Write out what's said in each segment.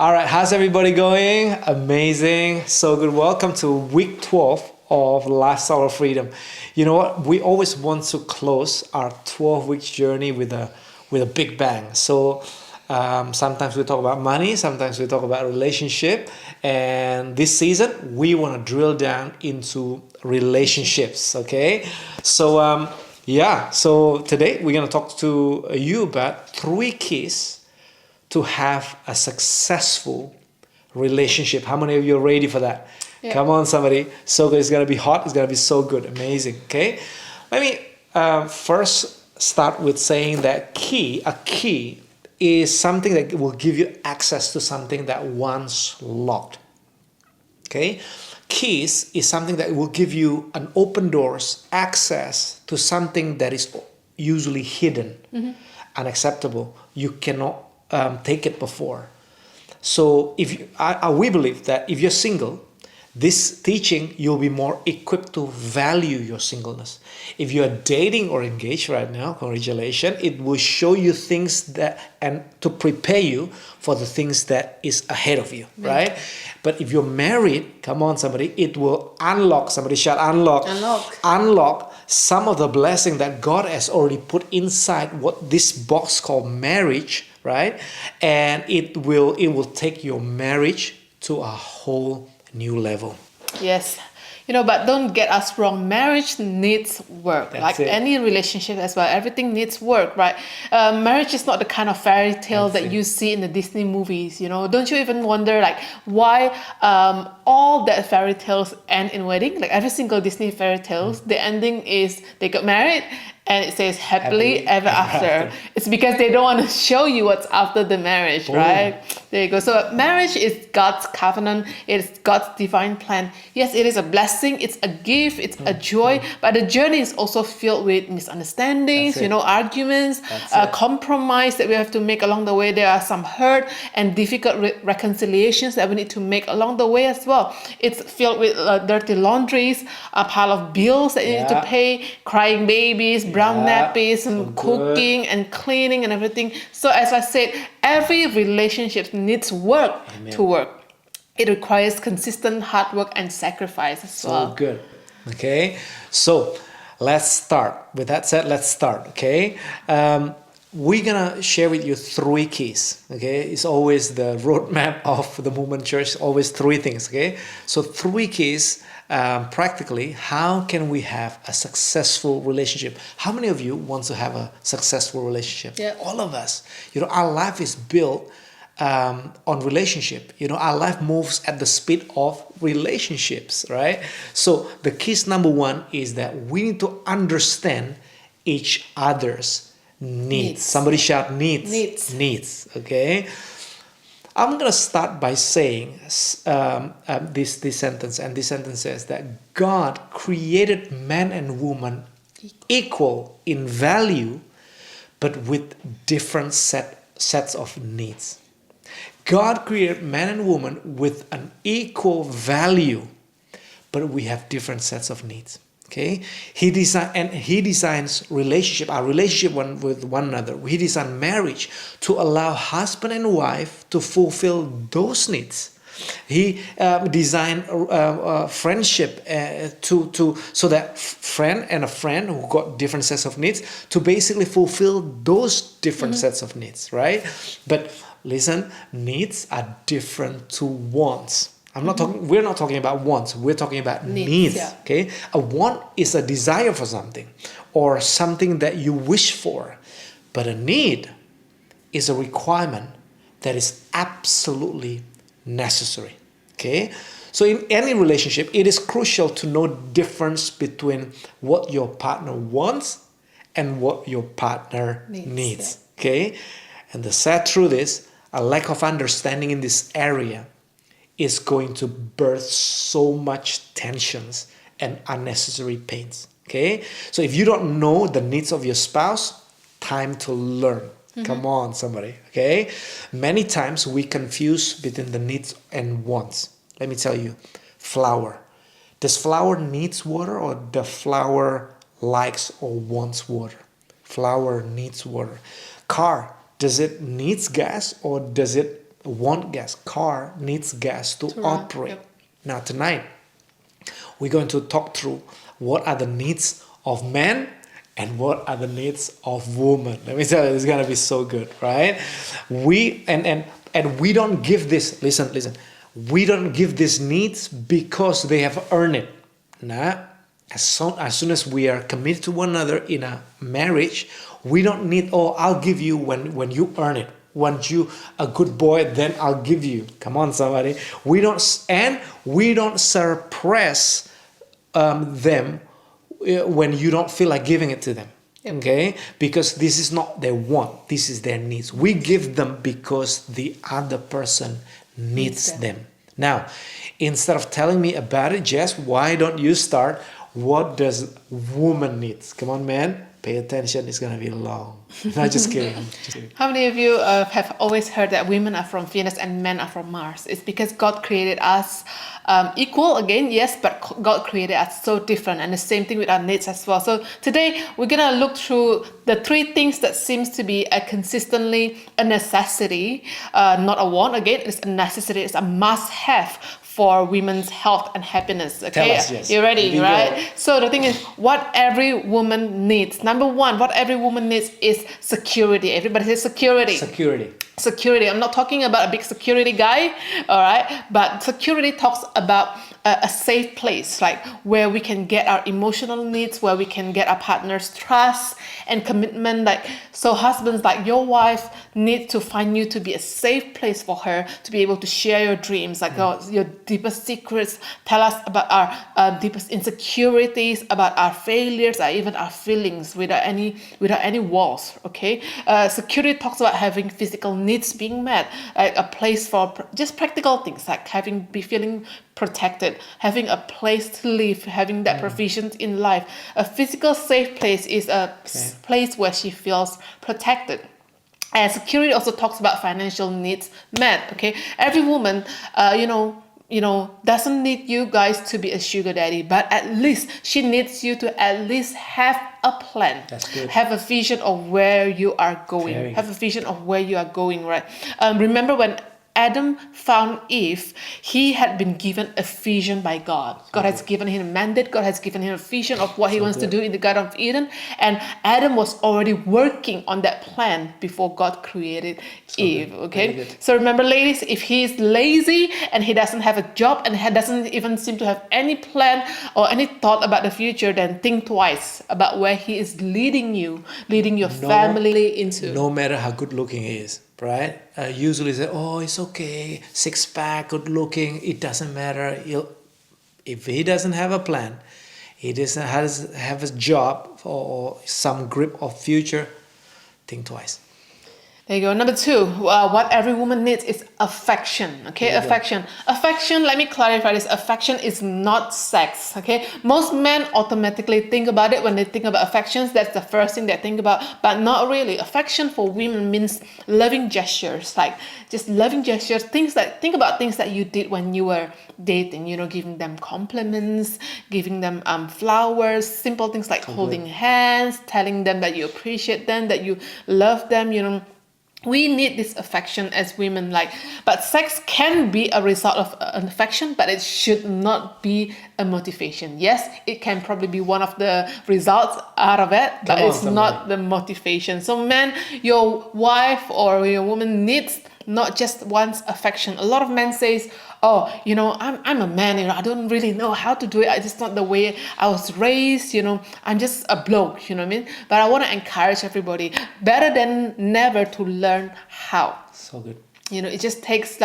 All right, how's everybody going? Amazing, so good. Welcome to week 12 of Lifestyle of Freedom. You know what? We always want to close our 12-week journey with a big bang. So sometimes we talk about money, sometimes we talk about relationship, and this season we want to drill down into relationships. Okay, so so today we're gonna talk to you about 3 keys to have a successful relationship. How many of you are ready for that? Yeah. Come on, somebody. So good. It's gonna be hot. It's gonna be so good. Amazing. Okay. Let me first start with saying that a key is something that will give you access to something that once locked. Okay. Keys is something that will give you an open doors access to something that is usually hidden, unacceptable. You cannot take it before. So we believe that if you're single, this teaching, you'll be more equipped to value your singleness. If you're dating or engaged right now, congratulations, it will show you things that, and to prepare you for the things that is ahead of you, right? But if you're married, come on somebody, it will unlock, somebody shout unlock some of the blessing that God has already put inside what this box called marriage, right? And it will take your marriage to a whole new level. Yes. But don't get us wrong. Marriage needs work. That's like it. any relationship as well. Everything needs work, right? Marriage is not the kind of fairy tale That's that it. you see in the Disney movies. Don't you even wonder why all that fairy tales end in wedding? Like every single Disney fairy tales, the ending is they got married and it says happily ever after. It's because they don't want to show you what's after the marriage, right? There you go. So marriage is God's covenant. It's God's divine plan. Yes, it is a blessing. It's a gift. It's a joy. But the journey is also filled with misunderstandings, That's it. Arguments, compromise that we have to make along the way. There are some hurt and difficult reconciliations that we need to make along the way as well. It's filled with dirty laundries, a pile of bills that you need to pay, crying babies, brown nappies, and cooking and cleaning and everything. So as I said, every relationship needs work to work. It requires consistent hard work and sacrifice as well. So good. Okay. So let's start. With that said, let's start. Okay. We're gonna share with you 3 keys. Okay. It's always the roadmap of the Movement Church. Always 3 things. Okay. So 3 keys. Practically, how can we have a successful relationship? How many of you want to have a successful relationship? Yeah. All of us. Our life is built on relationship. Our life moves at the speed of relationships, right? So the keys number 1 is that we need to understand each other's needs. Somebody shout needs. Needs. Okay. I'm going to start by saying this sentence, and this sentence says that God created man and woman equal in value, but with different sets of needs. God created man and woman with an equal value, but we have different sets of needs. Okay, He designs relationship, our relationship with one another. He designed marriage to allow husband and wife to fulfill those needs. He designed friendship so that friend and a friend who got different sets of needs to basically fulfill those different sets of needs, right? But listen, needs are different to wants. We're not talking about wants. We're talking about needs. Yeah. Okay. A want is a desire for something or something that you wish for, but a need is a requirement that is absolutely necessary. Okay. So in any relationship, it is crucial to know difference between what your partner wants and what your partner needs. Yeah. Okay. And the sad truth is, a lack of understanding in this area is going to birth so much tensions and unnecessary pains. Okay? So if you don't know the needs of your spouse, time to learn. Come on, somebody. Okay? Many times we confuse between the needs and wants. Let me tell you, flower. Does flower needs water, or the flower likes or wants water? Flower needs water. Car, does it needs gas, or does it want gas. Car needs gas to To run, operate. yep. Now tonight, we're going to talk through what are the needs of men and what are the needs of women. Let me tell you, it's gonna be so good, right? We and we don't give this. Listen. We don't give these needs because they have earned it. Nah. As soon as we are committed to one another in a marriage, we don't need, oh, I'll give you when you earn it. Once you a good boy, then I'll give you. Come on, somebody. We don't suppress them when you don't feel like giving it to them. Yep. Okay, because this is not their want, this is their needs. We give them because the other person needs them. Now, instead of telling me about it, Jess, why don't you start? What does woman needs? Come on, man, pay attention. It's gonna be long. No, just kidding. Just kidding. How many of you have always heard that women are from Venus and men are from Mars? It's because God created us equal again, yes, but God created us so different, and the same thing with our needs as well. So today we're gonna look through the 3 things that seems to be consistently a necessity, not a want. Again, it's a necessity, it's a must-have for women's health and happiness. Okay, Tell us, yes. You're ready, Here we right? go. So the thing is, what every woman needs. Number 1, what every woman needs is security. Everybody says security. Security. I'm not talking about a big security guy, all right? But security talks about a safe place, like where we can get our emotional needs, where we can get our partner's trust and commitment. Like, so husbands, like your wife needs to find you to be a safe place for her to be able to share your dreams, like your deepest secrets. Tell us about our deepest insecurities, about our failures, or even our feelings without any walls. Okay, security talks about having physical needs being met, like a place for just practical things, like be feeling protected, having a place to live, having that provisions in life. A physical safe place is a place where she feels protected. And security also talks about financial needs met. Okay, every woman, doesn't need you guys to be a sugar daddy, but at least she needs you to at least have a plan. That's good. Have a vision of where you are going. Very Have a vision of where you are going, right? Remember when Adam found Eve, he had been given a vision by God. God has given him a mandate. God has given him a vision of what he wants to do in the Garden of Eden. And Adam was already working on that plan before God created Eve. Okay? So remember, ladies, if he's lazy and he doesn't have a job and he doesn't even seem to have any plan or any thought about the future, then think twice about where he is leading your family into. No matter how good looking he is, right? Usually say, oh, it's okay, 6-pack, good looking, it doesn't matter. If he doesn't have a plan, he doesn't have a job or some grip of future, think twice. There you go. Number 2, what every woman needs is affection. Okay, affection. Affection, let me clarify this. Affection is not sex. Okay, most men automatically think about it when they think about affections. That's the first thing they think about, but not really. Affection for women means loving gestures, like just loving gestures. Think about things that you did when you were dating. Giving them compliments, giving them flowers, simple things like holding hands, telling them that you appreciate them, that you love them. We need this affection as women, but sex can be a result of an affection, but it should not be a motivation. Yes, it can probably be one of the results out of it, but it's not the motivation. So men, your wife or your woman needs not just one's affection. A lot of men says, oh, I'm a man, I don't really know how to do it. It's just not the way I was raised, I'm just a bloke, you know what I mean? But I want to encourage everybody, better than never to learn how. So good. It just takes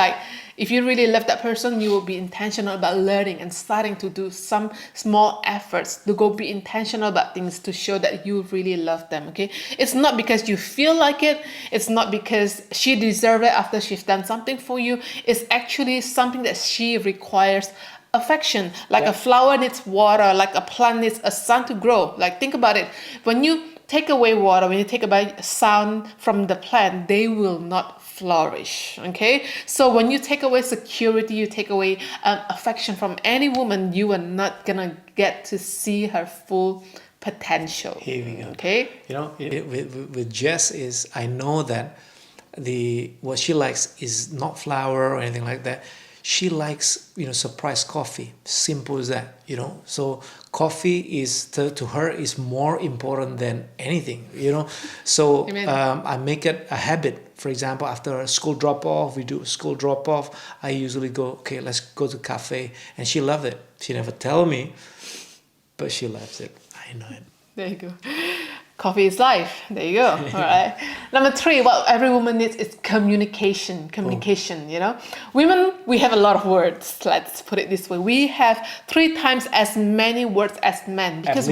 if you really love that person, you will be intentional about learning and starting to do some small efforts to go be intentional about things to show that you really love them. Okay, it's not because you feel like it. It's not because she deserves it after she's done something for you. It's actually something that she requires affection. Like a flower needs water, like a plant needs a sun to grow. Think about it. When you take away water, when you take away sun from the plant, they will not flourish. Okay, so when you take away security, you take away affection from any woman, you are not gonna get to see her full potential. Here we go. Okay, with Jess I know that what she likes is not flour or anything like that. She likes, surprise coffee. Simple as that, So coffee is to her is more important than anything. So Amen. I make it a habit. For example, after a school drop off, we do a school drop off. I usually go, okay, let's go to cafe, and she loved it. She never tell me, but she loves it. I know it. There you go. Coffee is life. There you go. All right. Number 3, what every woman needs is communication. Communication, Women, we have a lot of words. Let's put it this way. We have 3 times as many words as men because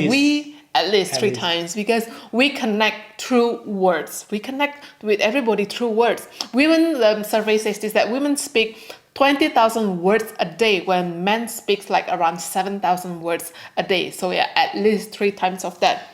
at least 3 times, because we connect through words. We connect with everybody through words. Women, the survey says this, that women speak 20,000 words a day when men speak like around 7,000 words a day. So yeah, at least 3 times of that.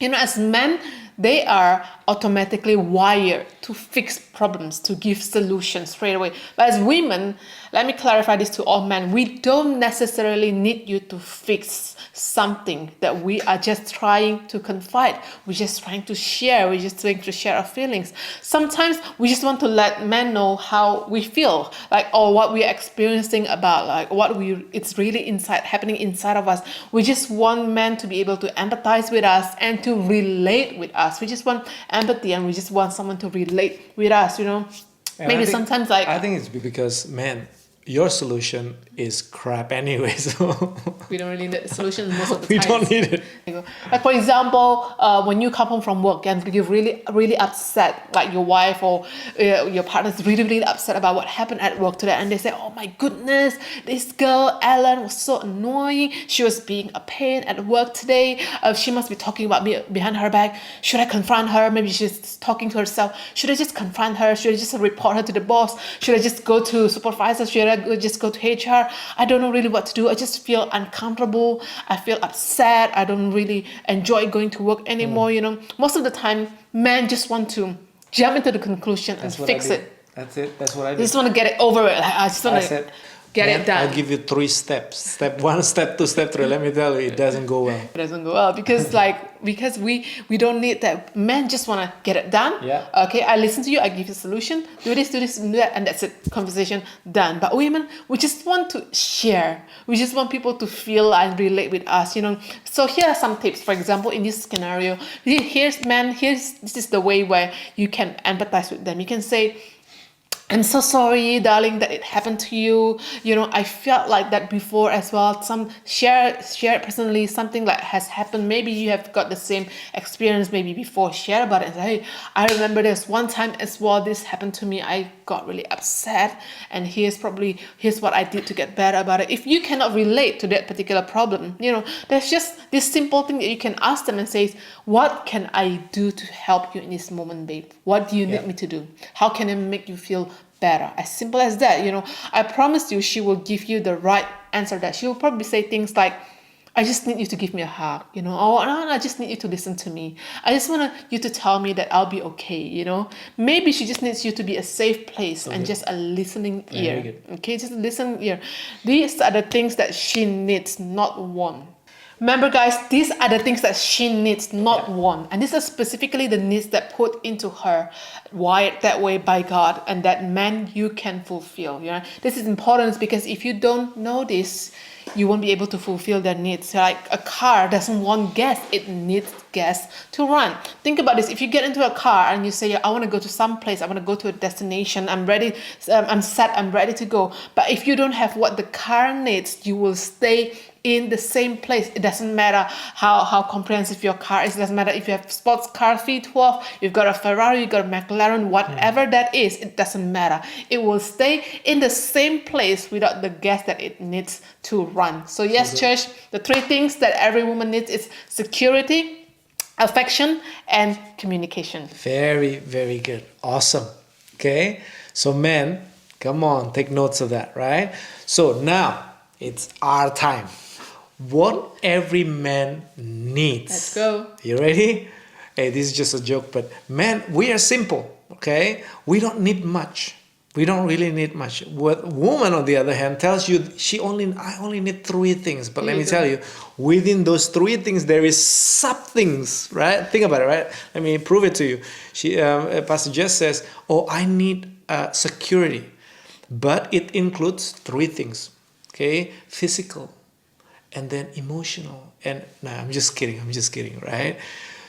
As men, they are automatically wired to fix problems, to give solutions straight away. But as women, let me clarify this to all men, we don't necessarily need you to fix something that we are just trying to confide. We're just trying to share. We're just trying to share our feelings. Sometimes we just want to let men know how we feel, or what we're experiencing about, it's really happening inside of us. We just want men to be able to empathize with us and to relate with us. We just want empathy, and we just want someone to relate with us, Maybe sometimes I think it's because, man, your solution is crap anyway, so we don't really need the solution most of the we time. don't need it. Like for example, when you come home from work and you're really, really upset, like your wife or your partner is really, really upset about what happened at work today, and they say, "Oh my goodness, this girl Ellen was so annoying. She was being a pain at work today. She must be talking about me behind her back. Should I confront her? Maybe she's talking to herself. Should I just confront her? Should I just report her to the boss? Should I just go to supervisor? Should I just go to HR? I don't know really what to do. I just feel uncomfortable. I feel upset. I don't really enjoy going to work anymore." Most of the time, men just want to jump into the conclusion and fix it. That's it. That's what I They do. just want to get it over with. I just want to get it done. I'll give you 3 steps. Step 1, step 2, step 3. Let me tell you, it doesn't go well. It doesn't go well because we don't need that. Men just want to get it done. Yeah. Okay, I listen to you. I give you a solution. Do this, do that, and that's it. Conversation done. But women, we just want to share. We just want people to feel and relate with us. So here are some tips. For example, in this scenario, this is the way where you can empathize with them. You can say, "I'm so sorry, darling, that it happened to you. I felt like that before as well. Share personally something like has happened. Maybe you have got the same experience maybe before. Share about it and say, hey, I remember this one time as well. This happened to me. I got really upset, and here's what I did to get better about it." If you cannot relate to that particular problem, there's just this simple thing that you can ask them and say, "What can I do to help you in this moment, babe? What do you need me to do? How can I make you feel better?" As simple as that. I promise you, she will give you the right answer. That she will probably say things like, "I just need you to give me a hug, or no, I just need you to listen to me. I just want you to tell me that I'll be okay, Maybe she just needs you to be a safe place and just a listening ear. Okay, just listen ear. These are the things that she needs, not want. Remember, guys, these are the things that she needs, not want. And these are specifically the needs that put into her, wired that way by God, and that man you can fulfill. This is important because if you don't know this, you won't be able to fulfill their needs. Like a car doesn't want gas, it needs gas to run. Think about this. If you get into a car and you say, "I want to go to some place, I want to go to a destination, I'm ready, I'm set, I'm ready to go." But if you don't have what the car needs, you will stay in the same place. It doesn't matter how comprehensive your car is. It doesn't matter if you have sports car V12, you've got a Ferrari, you've got a McLaren, whatever that is, it doesn't matter. It will stay in the same place without the gas that it needs to run. So yes, church, the 3 things that every woman needs is security, affection, and communication. Very, very good. Awesome. Okay. So men, come on, take notes of that, right? So now it's our time. What every man needs. Let's go. You ready? Hey, this is just a joke, but man, we are simple, okay? We don't need much. We don't really need much. What woman, on the other hand, tells you I only need three things. But let me tell you, within those three things, there is sub things, right? Think about it, right? Let me prove it to you. Pastor Jess says, "Oh, I need security," but it includes three things. Okay, physical, and then emotional, and nah, I'm just kidding, right?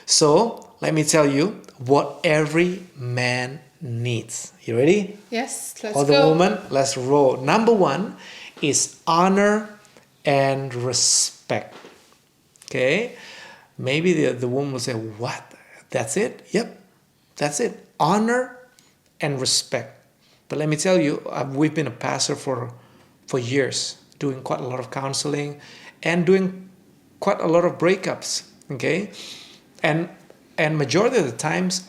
So let me tell you what every man needs. You ready? Yes, let's Or the go. woman, let's roll. Number one is honor and respect. Okay? Maybe the woman will say, what? That's it? Yep, that's it. Honor and respect. But let me tell you, we've been a pastor for years, doing quite a lot of counseling and doing quite a lot of breakups. Okay? And majority of the times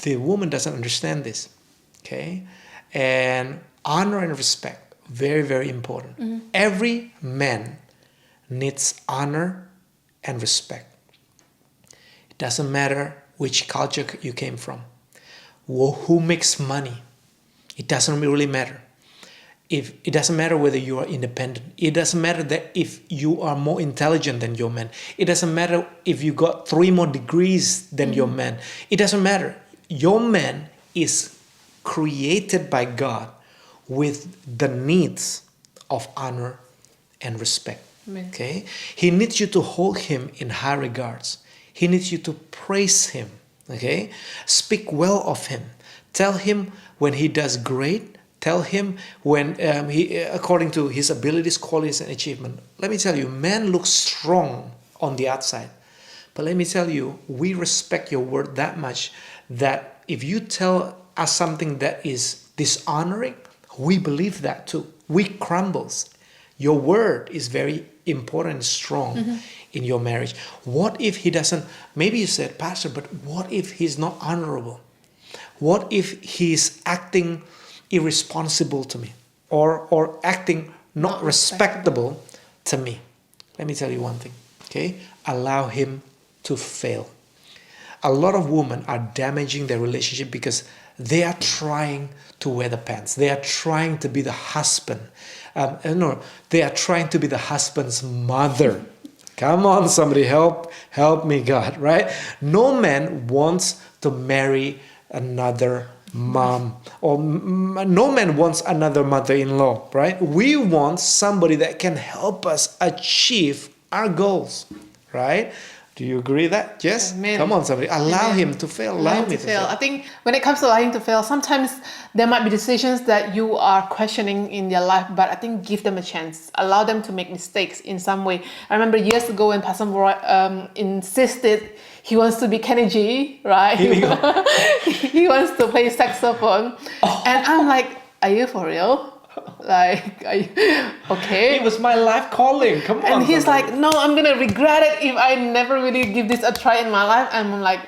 the woman doesn't understand this. Okay? And honor and respect, very, very important. Mm-hmm. Every man needs honor and respect. It doesn't matter which culture you came from, who makes money. It doesn't really matter. It doesn't matter whether you are independent. It doesn't matter that if you are more intelligent than your man. It doesn't matter if you got 3 more degrees than your man. It doesn't matter. Your man is created by God with the needs of honor and respect. Amen. Okay? He needs you to hold him in high regards. He needs you to praise him. Okay? Speak well of him. Tell him when he does great. Tell him when he, according to his abilities, qualities, and achievement. Let me tell you, man looks strong on the outside. But let me tell you, we respect your word that much that if you tell us something that is dishonoring, we believe that too. We crumbles. Your word is very important and strong in your marriage. What if he doesn't, maybe you said, Pastor, but what if he's not honorable? What if he's acting irresponsible to me or acting not respectable to me? Let me tell you one thing, okay? Allow him to fail. A lot of women are damaging their relationship because they are trying to wear the pants. They are trying to be the husband. No, they are trying to be the husband's mother. Come on, somebody help me, God, right? No man wants to marry another mom, or no man wants another mother-in-law, right? We want somebody that can help us achieve our goals, right? Do you agree that? Yes? Amen. Come on, somebody. Allow Amen. him to fail. Allow me to fail. I think when it comes to allowing to fail, sometimes there might be decisions that you are questioning in their life, but I think give them a chance. Allow them to make mistakes in some way. I remember years ago when Pastor Roy insisted he wants to be Kenny G, right? He wants to play saxophone. And I'm like, are you for real? Like, okay. It was my life calling. Come on. And he's somebody. like, no, I'm gonna regret it if I never really give this a try in my life. And I'm like,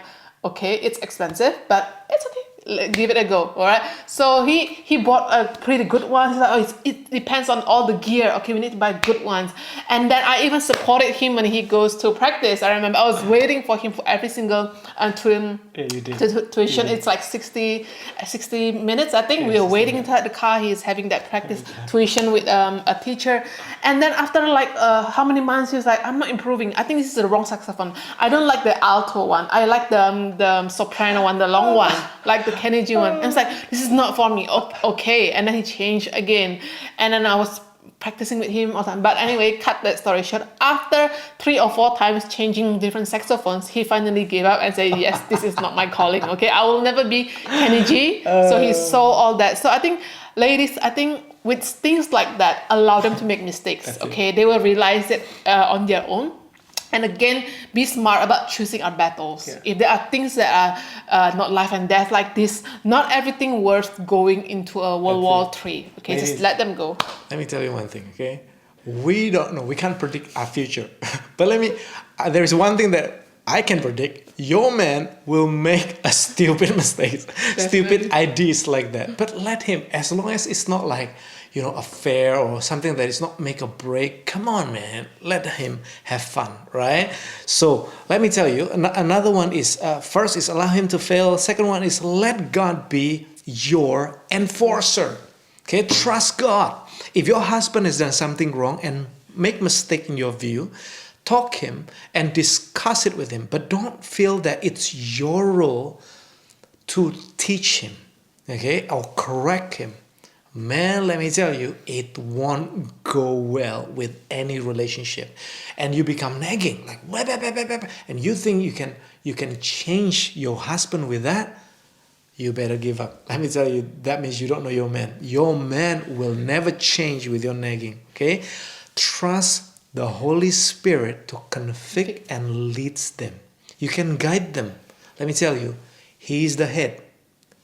okay, it's expensive, but it's okay. Give it a go, all right? So he bought a pretty good one. He's like, oh, it depends on all the gear. Okay, we need to buy good ones. And then I even supported him when he goes to practice. I remember I was waiting for him for every single tuition. It's like 60 minutes, I think. We were waiting inside the car. He's having that practice tuition with a teacher. And then after like how many months, he was like, I'm not improving. I think this is the wrong saxophone. I don't like the alto one. I like the soprano one, the long one, like the Kenny G one. And it's like, this is not for me. Okay. And then he changed again. And then I was practicing with him all the time. But anyway, cut that story short. After 3 or 4 times changing different saxophones, he finally gave up and said, yes, this is not my calling. Okay, I will never be Kenny G. So he saw all that. So I think, ladies, with things like that, allow them to make mistakes. Okay, they will realize it on their own. And again, be smart about choosing our battles. Yeah. If there are things that are not life and death like this, not everything worth going into a World War III. Okay, ladies, just let them go. Let me tell you one thing, okay? We don't know. We can't predict our future. But there's one thing that I can predict. Your man will make a stupid mistakes, stupid ideas like that. But let him, as long as it's not like, affair or something that is not make or break. Come on, man. Let him have fun, right? So let me tell you, another one is, first is allow him to fail. Second one is let God be your enforcer. Okay, trust God. If your husband has done something wrong and make mistake in your view, talk him and discuss it with him. But don't feel that it's your role to teach him, okay, or correct him. Man, let me tell you, it won't go well with any relationship, and you become nagging like, and you think you can change your husband with that. You better give up. Let me tell you, that means you don't know your man. Your man will never change with your nagging, okay? Trust the Holy Spirit to convict and leads them. You can guide them. Let me tell you, He is the head,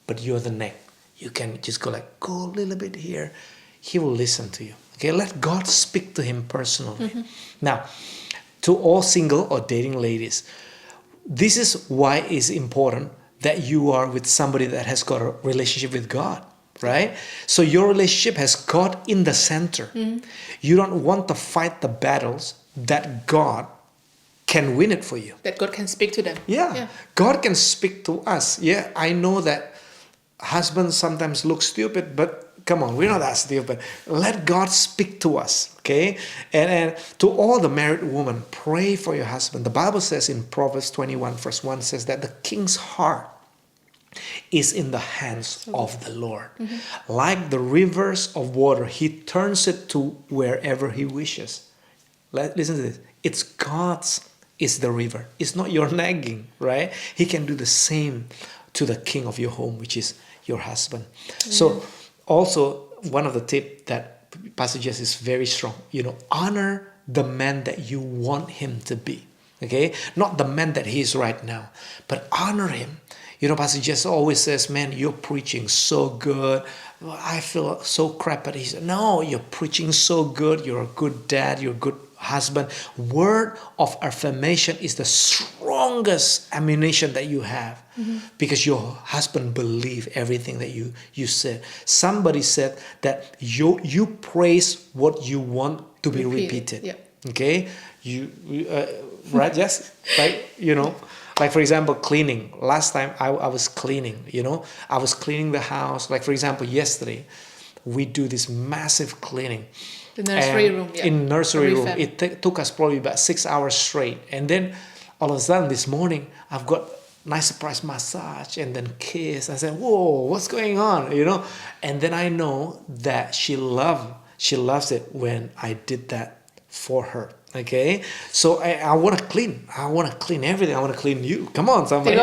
but you're the neck. You can just go a little bit here. He will listen to you, okay? Let God speak to him personally. Now, to all single or dating ladies, this is why it's important that you are with somebody that has got a relationship with God, right? So your relationship has God in the center. You don't want to fight the battles that God can win it for you. That God can speak to them. Yeah. God can speak to us. Yeah, I know that husbands sometimes look stupid, but come on, we're not that stupid. Let God speak to us, okay? And to all the married women, pray for your husband. The Bible says in Proverbs 21 verse 1 says that the king's heart is in the hands of the Lord. Like the rivers of water, he turns it to wherever he wishes. Listen to this. It's God's is the river. It's not your nagging, right? He can do the same to the king of your home, which is your husband. So also one of the tips that Pastor Jess is very strong, honor the man that you want him to be. Okay? Not the man that he is right now, but honor him. Pastor Jess always says, man, you're preaching so good. I feel so crap. But he said, no, you're preaching so good. You're a good dad. You're a good husband. Word of affirmation is the strongest ammunition that you have, because your husband believes everything that you said. Somebody said that you praise what you want to be repeated. Yeah. Okay? Right? Yes? Like, like for example, cleaning. Last time I was cleaning, I was cleaning the house. Like for example, yesterday, we do this massive cleaning. The nursery room, In nursery room, it took us probably about 6 hours straight. And then all of a sudden this morning, I've got nice surprise massage and then kiss. I said, whoa, what's going on? And then I know that she loves it when I did that for her. Okay, so I want to clean. I want to clean everything. I want to clean you. Come on, somebody.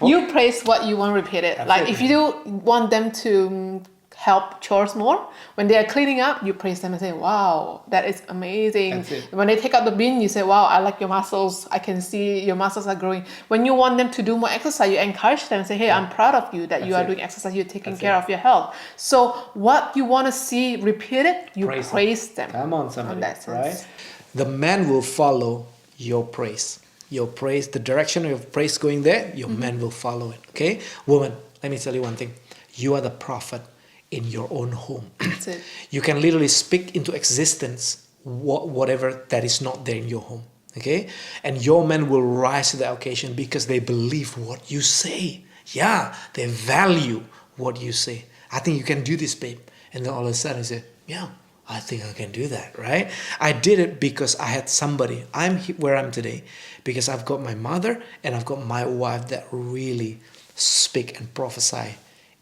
You praise what you want repeated. Like if you want them to help chores more, when they are cleaning up, you praise them and say, wow, that is amazing. When they take out the bin, you say, wow, I like your muscles. I can see your muscles are growing. When you want them to do more exercise, you encourage them and say, hey, I'm proud of you that you are doing exercise, you're taking care of your health. So what you want to see repeated, you praise them. Come on, somebody. In that sense. Right? The man will follow your praise. Your praise, the direction of your praise going there, your man will follow it. Okay? Woman, let me tell you one thing. You are the prophet in your own home. That's it. You can literally speak into existence whatever that is not there in your home. Okay? And your men will rise to the occasion because they believe what you say. Yeah, they value what you say. I think you can do this, babe. And then all of a sudden you say, yeah, I think I can do that, right? I did it because I had somebody. I'm where I'm today because I've got my mother and I've got my wife that really speak and prophesy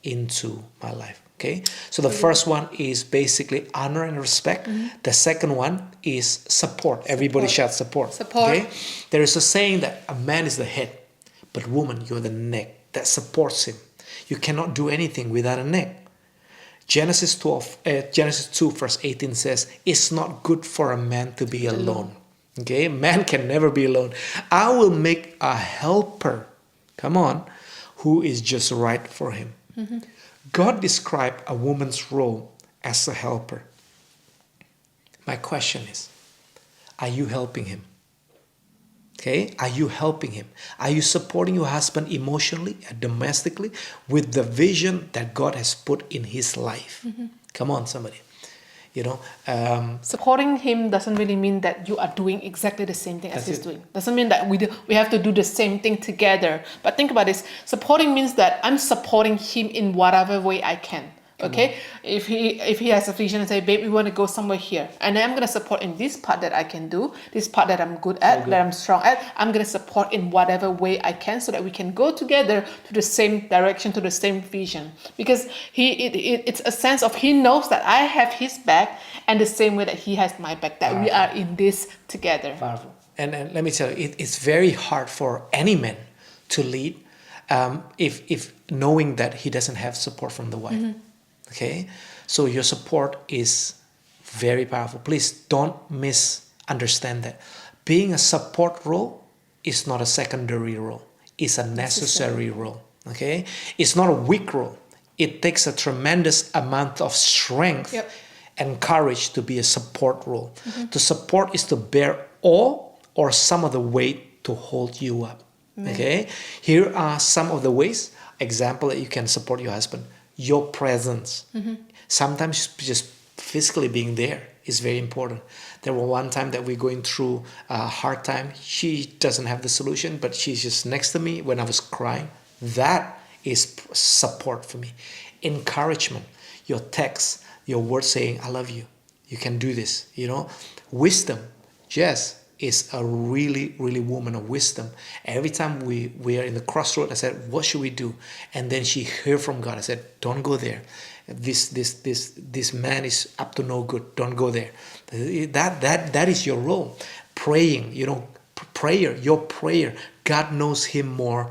into my life. Okay, so the first one is basically honor and respect. The second one is support. Everybody shout support. Support. Okay, there is a saying that a man is the head, but woman, you're the neck that supports him. You cannot do anything without a neck. Genesis 2 verse 18 says, it's not good for a man to be alone. Okay, man can never be alone. I will make a helper, come on, who is just right for him. God described a woman's role as a helper. My question is, are you helping him? Okay, are you helping him? Are you supporting your husband emotionally and domestically with the vision that God has put in his life? Come on, somebody. You know, Supporting him doesn't really mean that you are doing exactly the same thing as That's he's it. doing. Doesn't mean that we have to do the same thing together. But think about this. Supporting means that I'm supporting him in whatever way I can. Okay, if he has a vision and say, babe, we want to go somewhere here, and then I'm gonna support in this part that I can do, this part that I'm good at, that I'm strong at. I'm gonna support in whatever way I can, so that we can go together to the same direction, to the same vision. Because it's a sense of he knows that I have his back, and the same way that he has my back. That we are in this together. powerful. And let me tell you, it's very hard for any man to lead if knowing that he doesn't have support from the wife. Okay, so your support is very powerful. Please don't misunderstand that. Being a support role is not a secondary role. It's a necessary role. Okay, it's not a weak role. It takes a tremendous amount of strength and courage to be a support role. To support is to bear all or some of the weight to hold you up. Okay, here are some of the ways, example, that you can support your husband. Your presence. Sometimes just physically being there is very important. There was one time that we're going through a hard time. She doesn't have the solution, but she's just next to me when I was crying. That is support for me. Encouragement. Your text, your word saying, I love you. You can do this. You know, wisdom. Jess is a really, really woman of wisdom. Every time we are in the crossroad, I said, what should we do? And then she heard from God. I said, don't go there. This man is up to no good. Don't go there. That is your role. Praying, you know, your prayer. God knows him more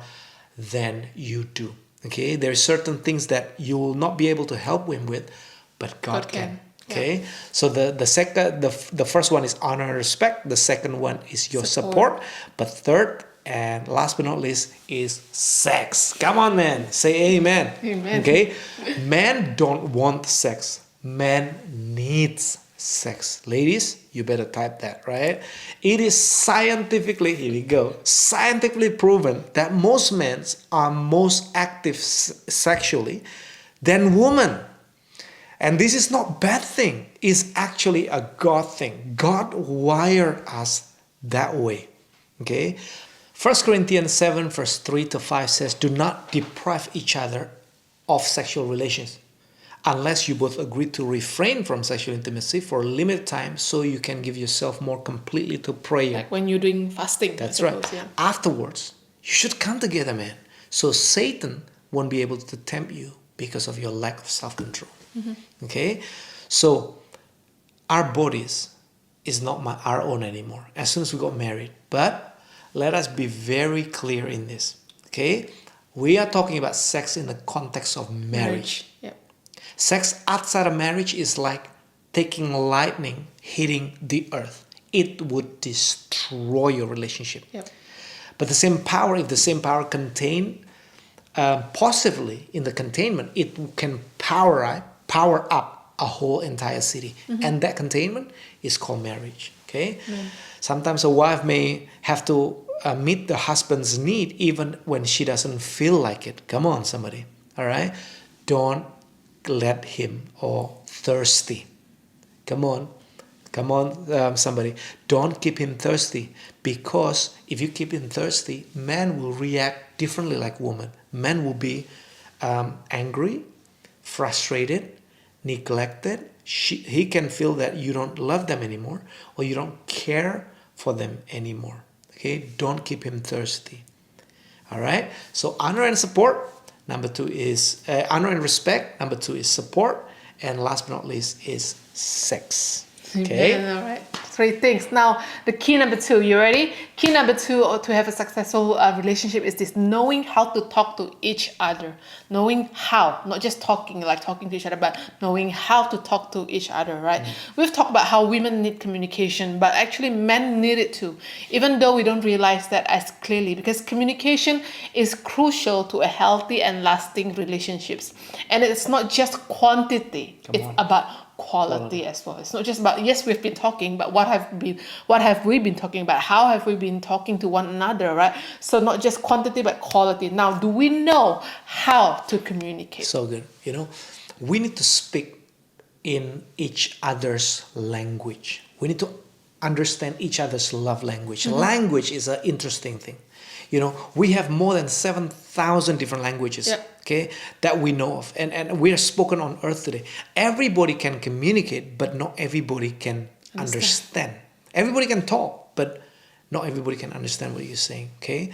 than you do. Okay, there are certain things that you will not be able to help him with, but God can. Okay, so the first one is honor and respect. The second one is your support. But third and last but not least is sex. Come on, man, say amen. Amen. Okay, men don't want sex. Men needs sex. Ladies, you better type that, right? It is scientifically, here we go, scientifically proven that most men are most active sexually than women. And this is not a bad thing. It's actually a God thing. God wired us that way. Okay? 1 Corinthians 7 verse 3 to 5 says, do not deprive each other of sexual relations unless you both agree to refrain from sexual intimacy for a limited time so you can give yourself more completely to prayer. Like when you're doing fasting. That's I suppose, right. Afterwards, you should come together, man. So Satan won't be able to tempt you because of your lack of self-control. Okay? So our bodies is not our own anymore as soon as we got married. But let us be very clear in this. Okay? We are talking about sex in the context of marriage. Yep. Sex outside of marriage is like taking lightning hitting the earth. It would destroy your relationship. Yep. But the same power, if the same power contained positively in the containment, it can power up a whole entire city. And that containment is called marriage. Okay? Sometimes a wife may have to meet the husband's need even when she doesn't feel like it. Come on, somebody. All right? Don't let him or thirsty. Come on, somebody. Don't keep him thirsty, because if you keep him thirsty, man will react differently like woman. Men will be angry, frustrated, neglected. He can feel that you don't love them anymore or you don't care for them anymore. Okay, don't keep him thirsty. All right, so honor and support. Number 2 is honor and respect. Number 2 is support. And last but not least is sex. Okay? Amen. All right. 3 things. Now, the key number 2. You ready? Key number 2 to have a successful relationship is this: knowing how to talk to each other. Knowing how, not just talking to each other, but knowing how to talk to each other, right? We've talked about how women need communication, but actually men need it too, even though we don't realize that as clearly, because communication is crucial to a healthy and lasting relationships. And it's not just quantity, it's about quality as well. It's not just about, yes, we've been talking, but what have we been talking about? How have we been talking to one another, right? So not just quantity, but quality. Now, do we know how to communicate? So good. You know, we need to speak in each other's language. We need to understand each other's love language. Language is an interesting thing. You know, we have more than 7,000 different languages, okay, that we know of. And we are spoken on earth today. Everybody can communicate, but not everybody can understand. Everybody can talk, but not everybody can understand what you're saying, okay?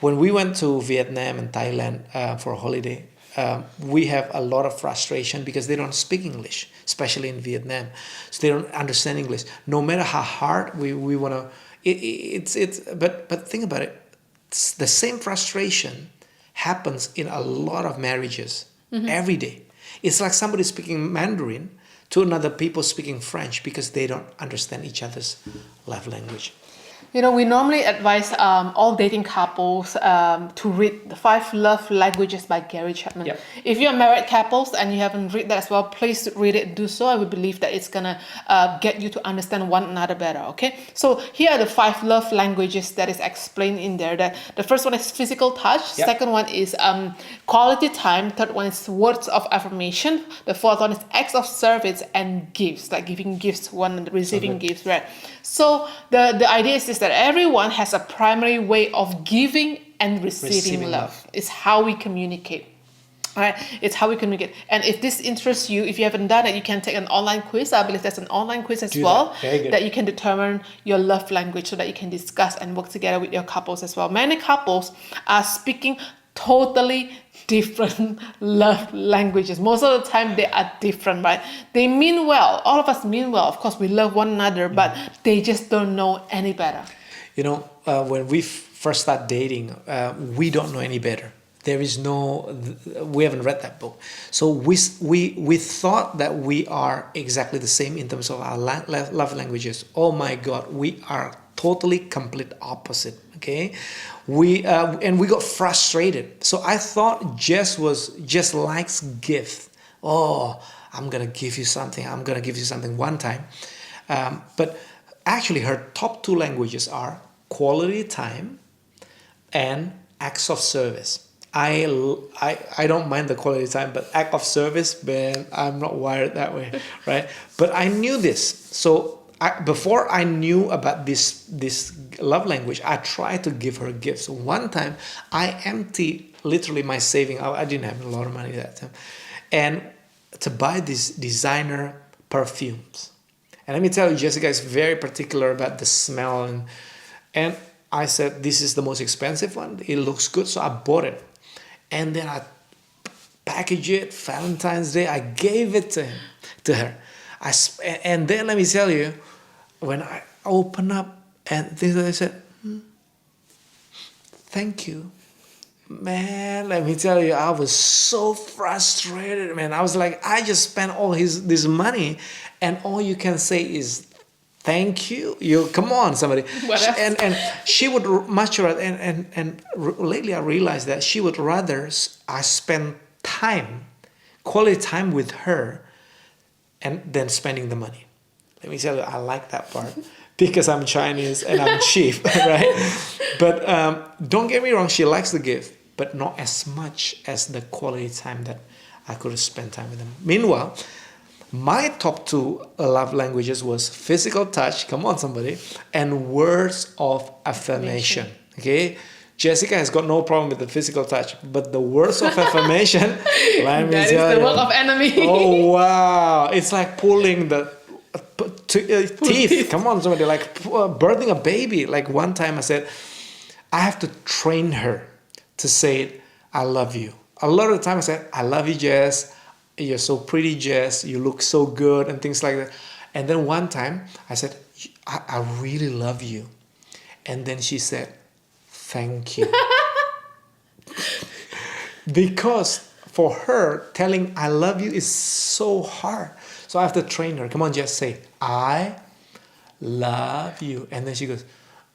When we went to Vietnam and Thailand for a holiday, we have a lot of frustration because they don't speak English, especially in Vietnam. So they don't understand English. No matter how hard we want to, but think about it. The same frustration happens in a lot of marriages every day. It's like somebody speaking Mandarin to another people speaking French because they don't understand each other's love language. You know, we normally advise all dating couples to read The 5 Love Languages by Gary Chapman. Yep. If you're married couples and you haven't read that as well, please read it, do so. I would believe that it's gonna get you to understand one another better, okay? So here are the 5 love languages that is explained in there. That the first one is physical touch, second one is quality time, third one is words of affirmation, the fourth one is acts of service and gifts, like giving gifts, one receiving gifts, right? So the idea is that everyone has a primary way of giving and receiving love. It's how we communicate. All right, it's how we communicate. And if this interests you, if you haven't done it, you can take an online quiz. I believe there's an online quiz as well that you can determine your love language so that you can discuss and work together with your couples as well. Many couples are speaking totally different love languages. Most of the time they are different, right? They mean well. All of us mean well. Of course, we love one another, but they just don't know any better. You know, when we first start dating, we don't know any better. There is no, we haven't read that book. So we thought that we are exactly the same in terms of our love languages. Oh my God, we are totally complete opposite. Okay, we got frustrated. So I thought Jess likes gift. Oh, I'm gonna give you something. I'm gonna give you something one time. But actually, her top 2 languages are quality time and acts of service. I don't mind the quality time, but act of service, man, I'm not wired that way, right? But I knew this. So before I knew about this love language, I tried to give her gifts. So one time, I emptied literally my saving. I didn't have a lot of money that time, and to buy these designer perfumes. And let me tell you, Jessica is very particular about the smell, and I said, this is the most expensive one. It looks good, so I bought it. And then I packaged it, Valentine's Day, I gave it to her. And then let me tell you, when I opened up and things like that, I said, thank you. Man, let me tell you, I was so frustrated, man. I was like, I just spent all this money, and all you can say is thank you. Come on, somebody. And she would much rather, and lately I realized that she would rather I spend quality time with her, and then spending the money. Let me tell you, I like that part because I'm Chinese and I'm cheap, right? But don't get me wrong, she likes the gift, but not as much as the quality time that I could have spent time with them. Meanwhile, my top 2 love languages was physical touch, come on somebody, and words of affirmation, okay? Jessica has got no problem with the physical touch, but the words of affirmation, let me that tell is the you. work of enemy. Oh wow, it's like pulling the teeth. Come on, somebody, like birthing a baby. Like one time I said, I have to train her to say, I love you. A lot of the time I said, I love you, Jess. You're so pretty, Jess. You look so good, and things like that. And then one time I said, I really love you. And then she said, thank you. Because for her, telling I love you is so hard. So I have to train her. Come on, just say, I love you. And then she goes,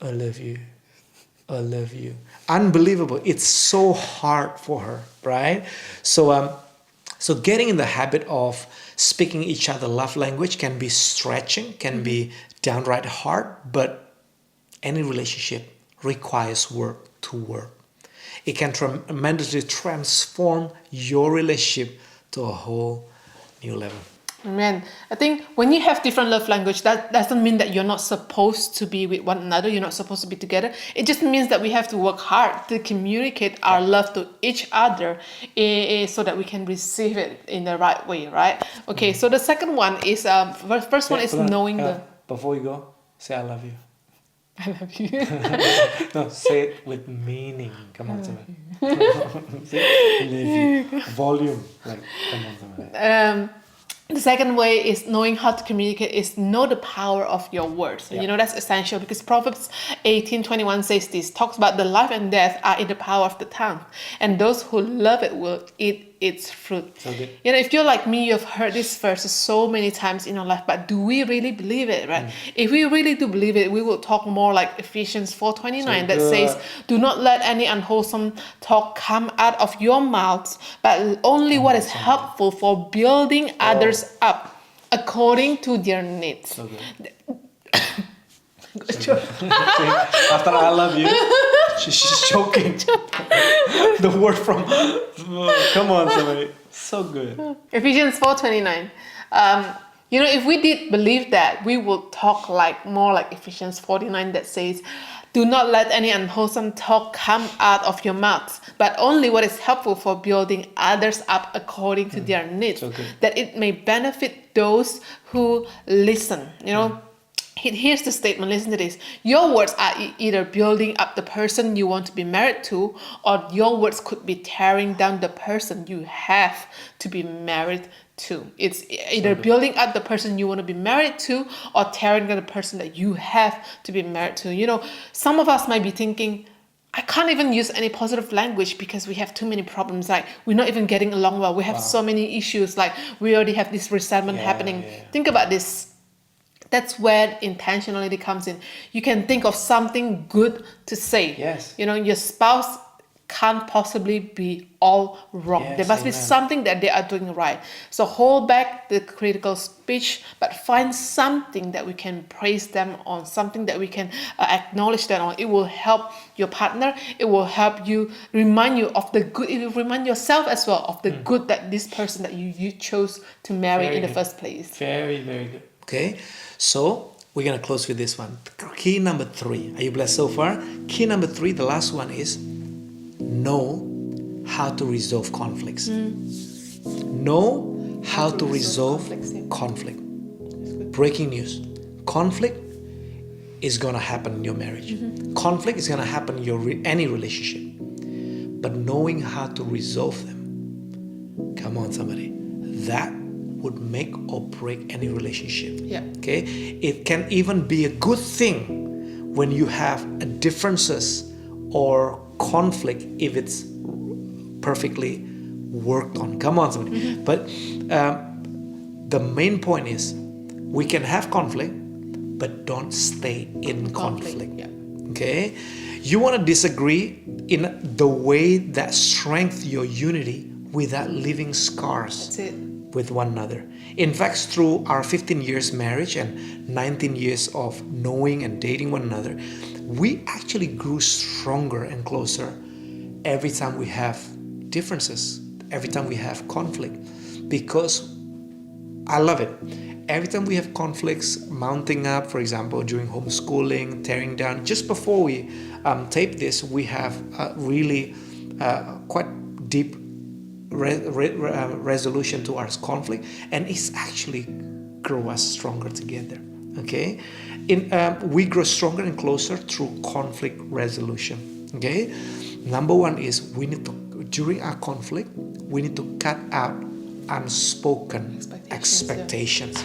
I love you. I love you. Unbelievable. It's so hard for her, right? So getting in the habit of speaking each other love language can be stretching, can be downright hard, but any relationship requires work to work. It can tremendously transform your relationship to a whole new level. Amen. I think when you have different love language, that doesn't mean that you're not supposed to be with one another. You're not supposed to be together. It just means that we have to work hard to communicate our love to each other, so that we can receive it in the right way, right? Okay. So the second one is first one is knowing the. Before you go, say I love you. I love you. No, say it with meaning. Come on, somebody. Say love you. Volume. Like, come on, somebody. The second way is knowing how to communicate is know the power of your words. Yeah. You know, that's essential because Proverbs 18:21 says this, talks about the life and death are in the power of the tongue, and those who love it will eat its fruit. So good. You know, if you're like me, you've heard this verse so many times in your life, but do we really believe it, right? If we really do believe it, we will talk more like Ephesians 4:29 that says, do not let any unwholesome talk come out of your mouths, but only what is helpful for building others up according to their needs. So good. Sure. After I love you, she's choking. The word from, come on, somebody. So good. Ephesians 4:29. You know, if we did believe that, we would talk like more like Ephesians 4:9 that says, do not let any unwholesome talk come out of your mouths, but only what is helpful for building others up according to their needs, So good. that it may benefit those who listen. You know, here's the statement, listen to this. Your words are either building up the person you want to be married to, or your words could be tearing down the person you have to be married to. It's either building up the person you want to be married to, or tearing down the person that you have to be married to. You know, some of us might be thinking, I can't even use any positive language because we have too many problems. Like, we're not even getting along well. We have so many issues. Like, we already have this resentment happening. Think about this. That's where intentionality comes in. You can think of something good to say. Yes. You know, your spouse can't possibly be all wrong. Yes, There must be amen. something that they are doing right. So hold back the critical speech, but find something that we can praise them on, something that we can acknowledge them on. It will help your partner. It will help you, remind you of the good. It will remind yourself as well of the good that this person that you chose to marry Very in the good. first place. Very, very good. Okay, so we're going to close with this one. Key number 3. Are you blessed so far? Key number 3, the last one is know how to resolve conflicts. Know how to resolve conflict. Breaking news. Conflict is going to happen in your marriage. Conflict is going to happen in your any relationship. But knowing how to resolve them, come on somebody, that would make or break any relationship. Yeah. Okay, it can even be a good thing when you have differences or conflict if it's perfectly worked on. Come on, somebody. But the main point is we can have conflict, but don't stay in conflict. Yeah. Okay, you want to disagree in the way that strengthens your unity without leaving scars. That's it. With one another. In fact, through our 15 years marriage and 19 years of knowing and dating one another, we actually grew stronger and closer every time we have differences, every time we have conflict. Because I love it. Every time we have conflicts mounting up, for example, during homeschooling, tearing down, just before we tape this, we have really quite deep resolution to our conflict, and it's actually grow us stronger together. Okay, we grow stronger and closer through conflict resolution. Okay, number 1 is we need to, during our conflict, we need to cut out unspoken expectations.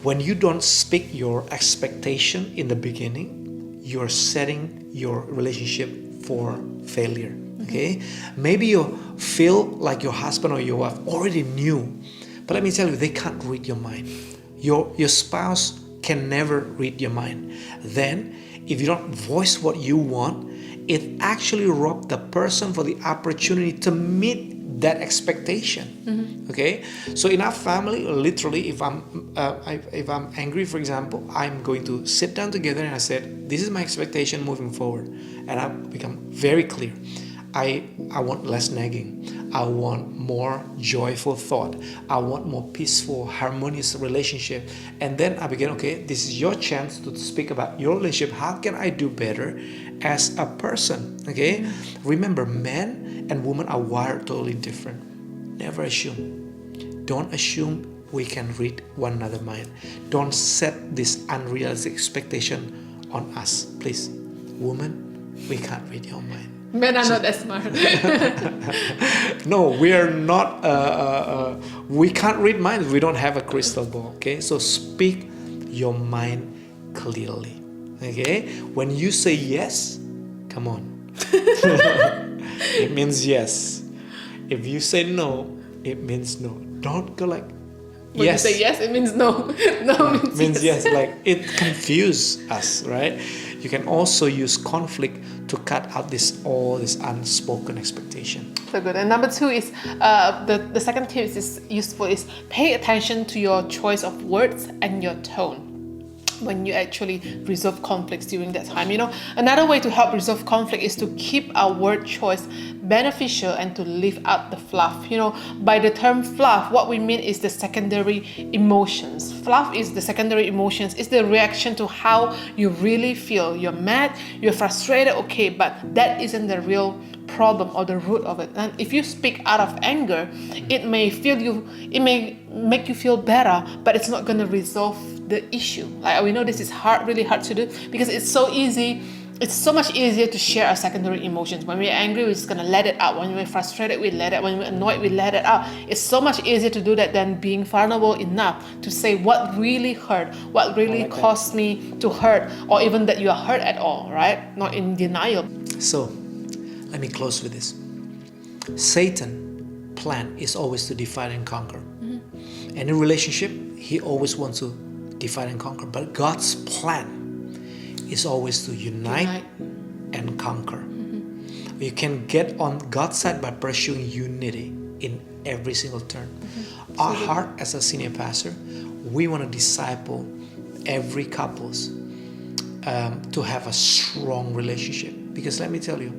When you don't speak your expectation in the beginning, you're setting your relationship for failure. Okay, maybe you feel like your husband or your wife already knew, but let me tell you, they can't read your mind. Your spouse can never read your mind. Then, if you don't voice what you want, it actually robs the person for the opportunity to meet that expectation. Okay, so in our family, literally, if I'm angry, for example, I'm going to sit down together and I said, this is my expectation moving forward, and I become very clear. I want less nagging. I want more joyful thought. I want more peaceful, harmonious relationship. And then I begin, okay, this is your chance to speak about your relationship. How can I do better as a person? Okay? Remember, men and women are wired totally different. Never assume. Don't assume we can read one another's mind. Don't set this unrealistic expectation on us. Please, woman, we can't read your mind. Men are not as smart. No, we are not. We can't read minds. We don't have a crystal ball. Okay, so speak your mind clearly. Okay, when you say yes, come on. It means yes. If you say no, it means no. Don't go like When yes. you say yes, it means no. No Means yes. Like it confuses us, right? You can also use conflict to cut out all this unspoken expectation. So good. And number 2 is the second tip is useful is pay attention to your choice of words and your tone when you actually resolve conflicts during that time. Another way to help resolve conflict is to keep our word choice beneficial and to leave out the fluff. By the term fluff, what we mean is the secondary emotions. Fluff is the secondary emotions. It's the reaction to how you really feel. You're mad, you're frustrated, okay, but that isn't the real problem or the root of it. And if you speak out of anger, it may make you feel better, but it's not going to resolve the issue. Like, we know this is really hard to do because it's so easy. It's so much easier to share our secondary emotions. When we're angry, we're just gonna let it out. When we're frustrated, we let it. When we're annoyed, we let it out. It's so much easier to do that than being vulnerable enough to say what really hurt, what really caused me to hurt, or even that you are hurt at all, right? Not in denial. So, let me close with this. Satan's plan is always to divide and conquer. Any relationship, he always wants to divide and conquer. But God's plan is always to unite and conquer. You can get on God's side by pursuing unity in every single turn. Our heart as a senior pastor, we want to disciple every couples to have a strong relationship. Because let me tell you,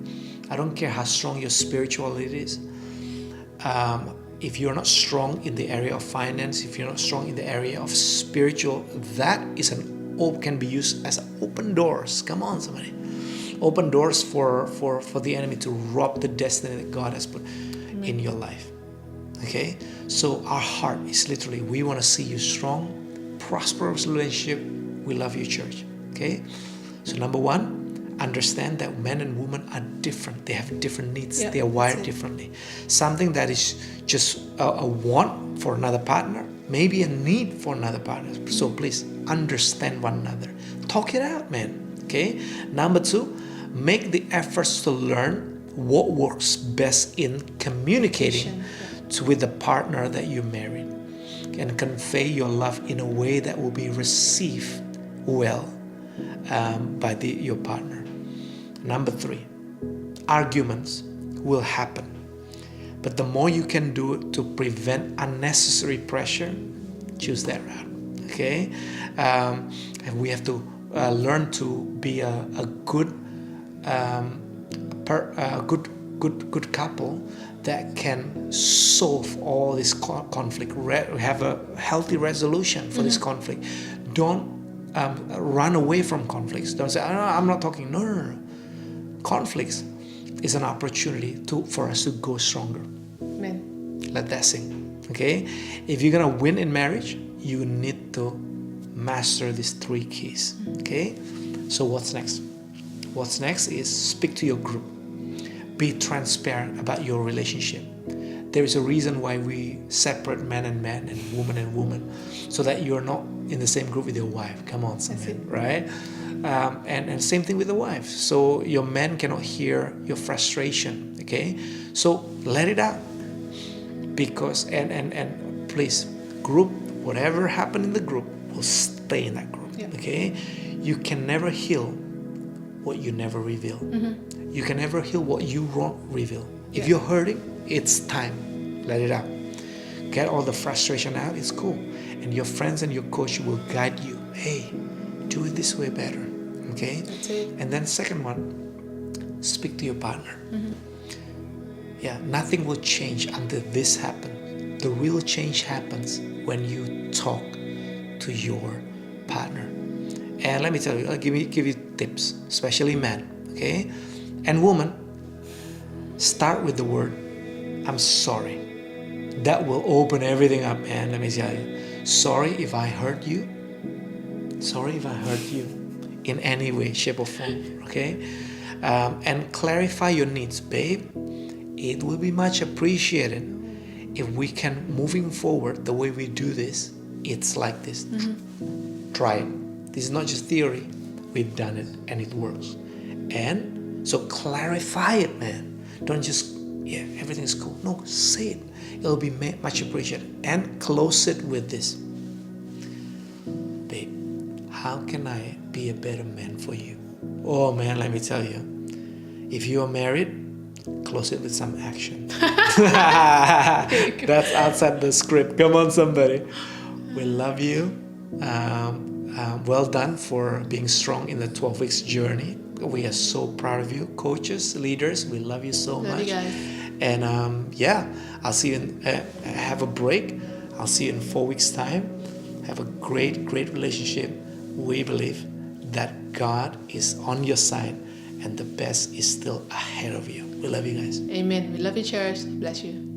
I don't care how strong your spirituality is. If you're not strong in the area of finance, if you're not strong in the area of spiritual, that is can be used as open doors. Come on, somebody. Open doors for the enemy to rob the destiny that God has put in your life. Okay? So our heart is literally, we want to see you strong, prosperous relationship. We love you, church. Okay? So number 1, understand that men and women are different. They have different needs. They are wired differently. Something that is just a want for another partner, maybe a need for another partner. So please understand one another. Talk it out, man. Okay? Number 2, make the efforts to learn what works best in communicating with the partner that you married, and convey your love in a way that will be received well by your partner. Number 3, arguments will happen, but the more you can do to prevent unnecessary pressure, choose that route. Okay, and we have to learn to be a good couple that can solve all this conflict. Have a healthy resolution for this conflict. Don't run away from conflicts. Don't say, I'm not talking. No. Conflicts is an opportunity for us to go stronger. Amen. Let that sing. Okay? If you're gonna win in marriage, you need to master these 3 keys. Okay? So what's next? What's next is speak to your group. Be transparent about your relationship. There is a reason why we separate man and woman, so that you're not in the same group with your wife. Come on, something, right? And same thing with the wife. So your man cannot hear your frustration. Okay? So let it out. Because and please, group, whatever happened in the group will stay in that group. Okay? You can never heal what you never reveal. You can never heal what you won't reveal. If you're hurting, it's time. Let it out. Get all the frustration out. It's cool. And your friends and your coach will guide you. Hey, do it this way better. Okay? That's it. And then second one, speak to your partner. Yeah, nothing will change until this happens. The real change happens when you talk to your partner. And let me tell you, I'll give you tips, especially men, okay? And woman, start with the word, I'm sorry. That will open everything up, man. Let me tell you. Sorry if I hurt you. Sorry if I hurt you in any way, shape, or form, okay? And clarify your needs, babe. It will be much appreciated if we can, moving forward, the way we do this, it's like this. Try it. This is not just theory. We've done it and it works. And so clarify it, man. Don't just, yeah, everything's cool. No, say it. It'll be much appreciated. And close it with this. Babe, how can I be a better man for you? Oh man, let me tell you. If you are married, close it with some action. That's outside the script. Come on, somebody. We love you. Well done for being strong in the 12 weeks journey. We are so proud of you, coaches, leaders. We love you so Love much. you guys. And yeah, I'll see you in, have a break. I'll see you in 4 weeks' time. Have a great, great relationship. We believe that God is on your side and the best is still ahead of you. We love you guys. Amen. We love you, church. Bless you.